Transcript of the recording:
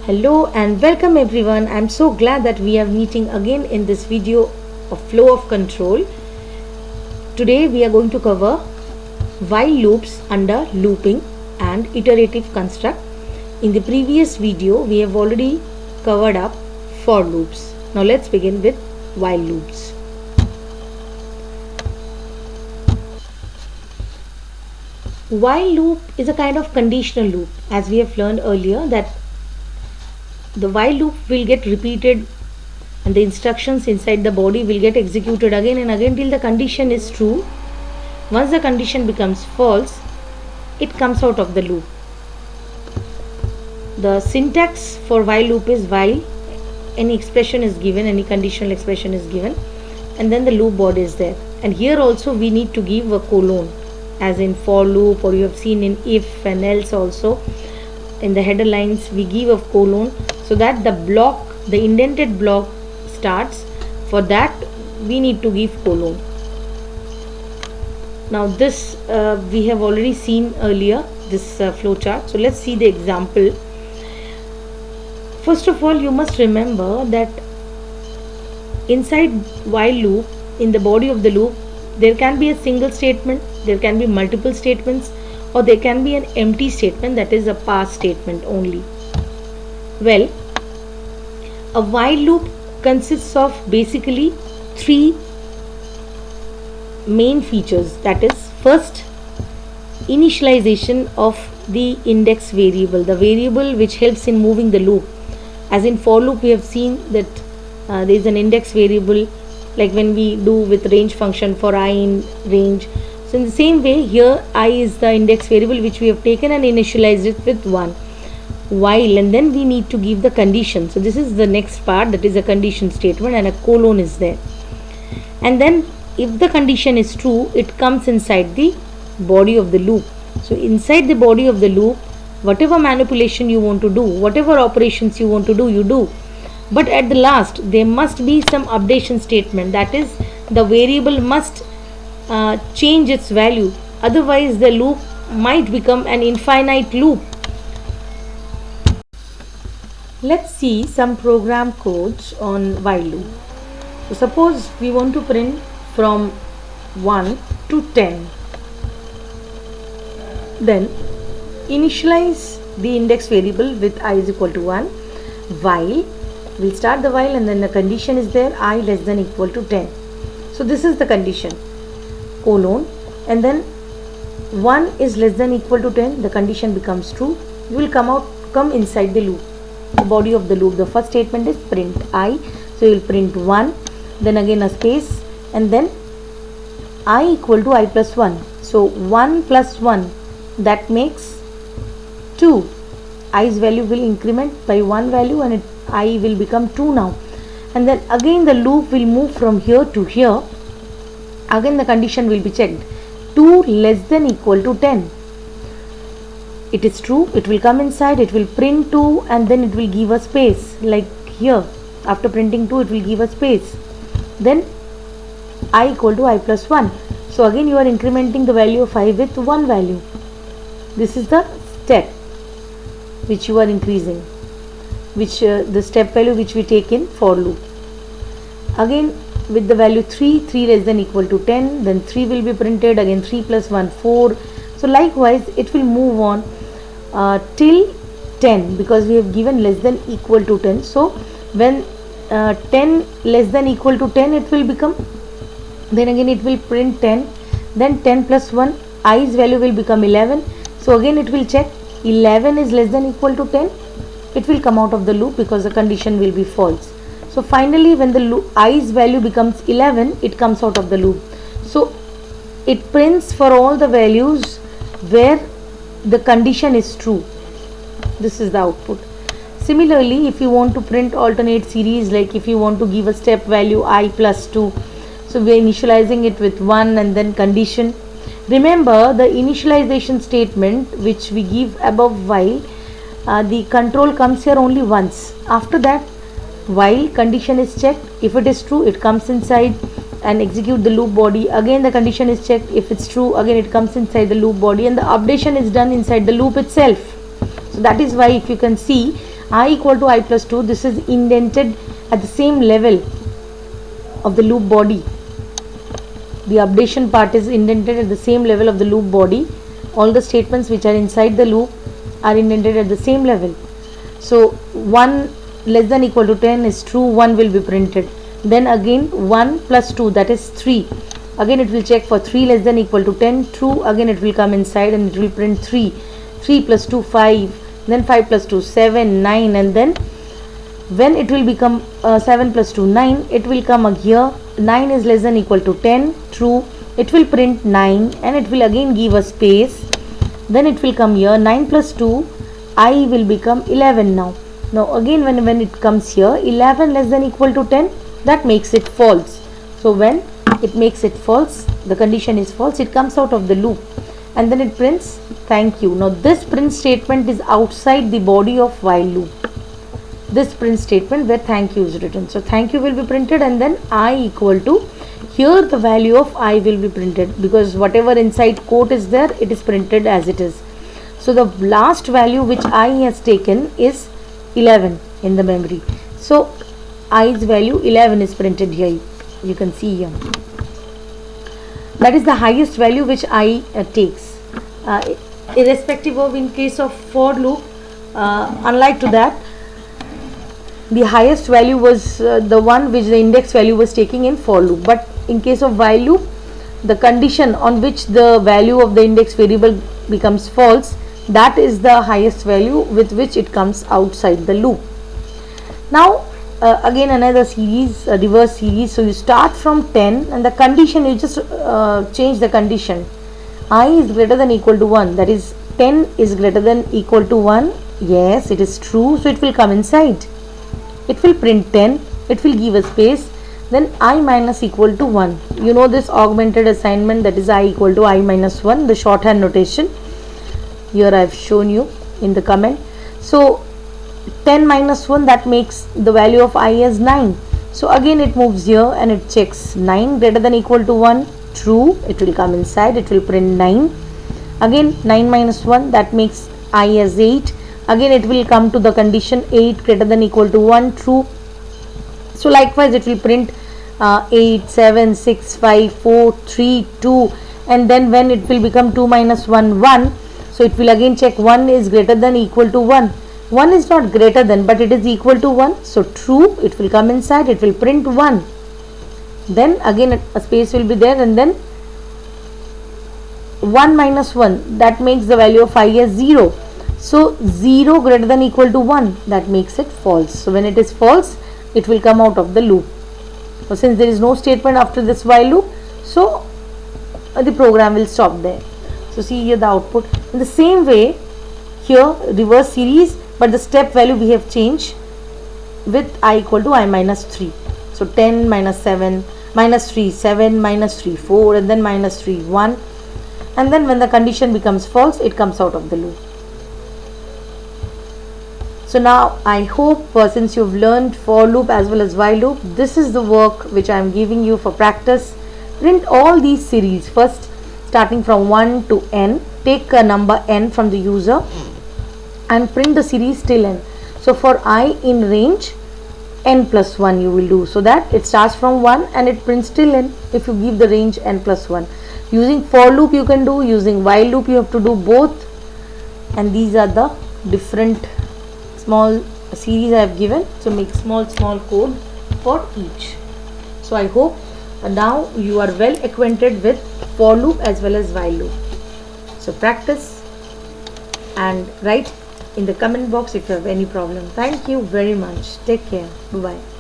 Hello and welcome everyone. I'm so glad that we are meeting again in this video of flow of control. Today we are going to cover while loops under looping and iterative construct. In the previous video we have already covered up for loops. Now let's begin with while loops. While loop is a kind of conditional loop, as we have learned earlier that the while loop will get repeated and the instructions inside the body will get executed again and again till the condition is true. Once the condition becomes false, it comes out of the loop. The syntax for while loop is while any expression is given, any conditional expression is given, and then the loop body is there. And here also we need to give a colon, as in for loop, or you have seen in if and else also. In the header lines we give a colon so that the block, the indented block starts. For that we need to give colon. Now this we have already seen earlier, this flow chart. So let's see the example. First of all, you must remember that inside while loop, in the body of the loop, there can be a single statement, there can be multiple statements, or there can be an empty statement, that is a pass statement only. Well, a while loop consists of basically three main features. That is, first, initialization of the index variable, the variable which helps in moving the loop. As in for loop we have seen that there is an index variable, like when we do with range function for I in range. So in the same way, here I is the index variable which we have taken and initialized it with 1 while, and then we need to give the condition. So this is the next part, that is a condition statement, and a colon is there. And then if the condition is true, it comes inside the body of the loop. So inside the body of the loop, whatever manipulation you want to do, whatever operations you want to do, you do. But at the last there must be some updation statement, that is the variable must change its value, otherwise the loop might become an infinite loop. Let's see some program codes on while loop. So suppose we want to print from 1 to 10. Then initialize the index variable with I is equal to 1 while. We'll start the while and then the condition is there, I less than equal to 10. So this is the condition, colon, and then 1 is less than equal to 10, the condition becomes true. You will come inside the loop, the body of the loop. The first statement is print I, so you will print 1, then again a space, and then I equal to I plus 1. So 1 plus 1, that makes 2. I's value will increment by 1 value and I will become 2 now. And then again the loop will move from here to here. Again the condition will be checked, 2 less than equal to 10. It is true, it will come inside, it will print 2, and then it will give a space, like here. After printing 2, it will give a space. Then I equal to I plus 1. So again you are incrementing the value of I with 1 value. This is the step which you are increasing, which the step value which we take in for loop. Again with the value 3 less than equal to 10, then 3 will be printed, again 3 plus 1 4. So likewise it will move on till 10, because we have given less than equal to 10. So when 10 less than equal to 10, it will become, then again it will print 10, then 10 plus 1, I's value will become 11. So again it will check, 11 is less than equal to 10, it will come out of the loop because the condition will be false. So finally when the I's value becomes 11, it comes out of the loop. So it prints for all the values where the condition is true. This is the output. Similarly, if you want to print alternate series, like if you want to give a step value I plus 2, so we are initializing it with 1 and then condition. Remember the initialization statement which we give above while, the control comes here only once. After that, while condition is checked, if it is true, it comes inside and execute the loop body. Again the condition is checked, if it's true, again it comes inside the loop body, and the updation is done inside the loop itself. So that is why if you can see, I equal to I plus 2, this is indented at the same level of the loop body. The updation part is indented at the same level of the loop body. All the statements which are inside the loop are indented at the same level. So 1 less than equal to 10 is true, 1 will be printed. Then again 1 plus 2, that is 3. Again it will check for 3 less than equal to 10, true. Again it will come inside and it will print 3. 3 plus 2, 5. Then 5 plus 2, 7, 9. And then when it will become 7 plus 2, 9, it will come here. 9 is less than equal to 10, true. It will print 9 and it will again give a space. Then it will come here. 9 plus 2, I will become 11 now. Now again when it comes here, 11 less than equal to 10, that makes it false. So when it makes it false, the condition is false, it comes out of the loop and then it prints thank you. Now this print statement is outside the body of while loop. This print statement where thank you is written. So thank you will be printed and then I equal to, here the value of I will be printed because whatever inside quote is there, it is printed as it is. So the last value which I has taken is 11 in the memory. So I's value 11 is printed here. You can see here. That is the highest value which I takes. Irrespective of in case of for loop, unlike to that, the highest value was the one which the index value was taking in for loop. But in case of while loop, the condition on which the value of the index variable becomes false, that is the highest value with which it comes outside the loop. Now again another series, a reverse series. So you start from 10 and the condition, you just change the condition. I is greater than equal to 1, that is 10 is greater than equal to 1. Yes, it is true, so it will come inside. It will print 10, it will give a space, then I minus equal to 1. You know this augmented assignment, that is I equal to I minus 1, the shorthand notation. Here I have shown you in the comment. So 10 minus 1, that makes the value of I as 9. So again it moves here and it checks 9 greater than equal to 1, true. It will come inside, it will print 9. Again 9 minus 1, that makes I as 8. Again it will come to the condition 8 greater than equal to 1, true. So likewise it will print 8, 7, 6, 5, 4, 3, 2, and then when it will become 2 minus 1, 1. So it will again check 1 is greater than equal to 1. 1 is not greater than, but it is equal to 1. So true, it will come inside, it will print 1. Then again a space will be there and then 1 minus 1, that makes the value of I as 0. So 0 greater than equal to 1, that makes it false. So when it is false, it will come out of the loop. So since there is no statement after this while loop, so the program will stop there. So see here the output. In the same way, here reverse series, but the step value we have changed with I equal to I minus 3. So 10 minus 7, minus 3, 7, minus 3, 4, and then minus 3, 1. And then when the condition becomes false, it comes out of the loop. So now I hope since you've learned for loop as well as while loop, this is the work which I am giving you for practice. Print all these series first, starting from 1 to n. Take a number n from the user and print the series till n. So for I in range, n plus 1 you will do, so that it starts from 1 and it prints till n if you give the range n plus 1. Using for loop you can do, using while loop you have to do both, and these are the different small series I have given. So make small code for each. So I hope now you are well acquainted with for loop as well as while loop. So practice and write in the comment box if you have any problem. Thank you very much. Take care. Bye bye.